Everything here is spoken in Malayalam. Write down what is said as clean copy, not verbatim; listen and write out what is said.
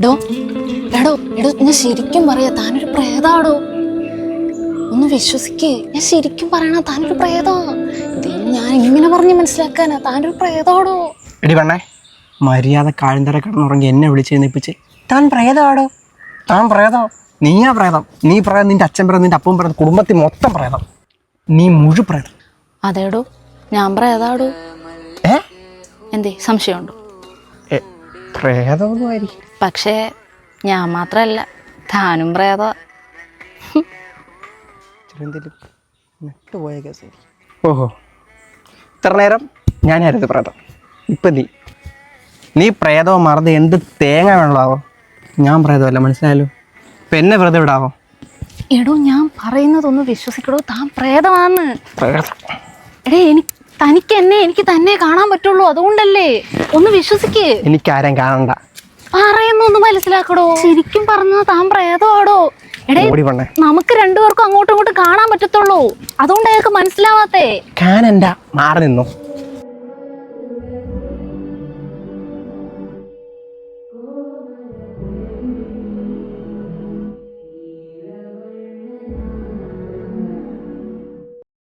ഡോ എടോ എടോ ഞാൻ ശരിക്കും പറയാ താനൊരു പ്രേതാടോ. ഒന്ന് വിശ്വസിക്കേ, ഞാൻ ശരിക്കും പറയണ താനൊരു പ്രേതാ. ഞാൻ ഇങ്ങനെ പറഞ്ഞ് മനസ്സിലാക്കാനാ, താനൊരു പ്രേതാടോ. എടി പെണ്ണേ, മര്യാദ കാഴ്ന്തര കിടന്നുറങ്ങി എന്നെ വിളിച്ച് എഴുന്നേപ്പിച്ച് താൻ പ്രേതമാടോ, താൻ പ്രേതം, നീയാ പ്രേതം, നീ പ്രേതം, നിന്റെ അച്ഛൻ പ്രേതം, നിന്റെ അപ്പൻ പ്രേതം, കുടുംബത്തിൽ മൊത്തം പ്രേതം, നീ മുഴു പ്രേതം. അതേടോ ഞാൻ പ്രേതാടോ. എന്തേ സംശയമുണ്ടോ? പ്രേതമൊന്നുമായിരിക്കും, പക്ഷേ ഞാൻ മാത്രല്ല, താനും പ്രേത. പോയ കേസ്. ഓഹോ, ഇത്ര നേരം ഞാനായിരുന്നു പ്രേതം, ഇപ്പം നീ പ്രേതവും മറന്ന് എന്ത് തേങ്ങ വേണമല്ലോ. ഞാൻ പ്രേതമല്ല, മനസ്സിലായല്ലോ. ഇപ്പം എന്നെ വെറുതെ വിടാവോ? എടോ ഞാൻ പറയുന്നതൊന്ന് വിശ്വസിക്കടോ, താൻ പ്രേതമാന്ന്. പ്രേതം എടേ എനിക്ക് തന്നെ കാണാൻ പറ്റുള്ളൂ, അതുകൊണ്ടല്ലേ, ഒന്ന് വിശ്വസിക്കേ. എനിക്കാരും കാണണ്ട, പറയുന്നൊന്ന് മനസ്സിലാക്കടോ. ശരിക്കും പറഞ്ഞത് താൻ പ്രേതമാടോ. എടേ നമുക്ക് രണ്ടുപേർക്കും അങ്ങോട്ടും ഇങ്ങോട്ടും കാണാൻ പറ്റത്തുള്ളൂ, അതുകൊണ്ട് അയാൾക്ക് മനസ്സിലാവാത്തേ. കാണണ്ട, മാറി നിന്നോ.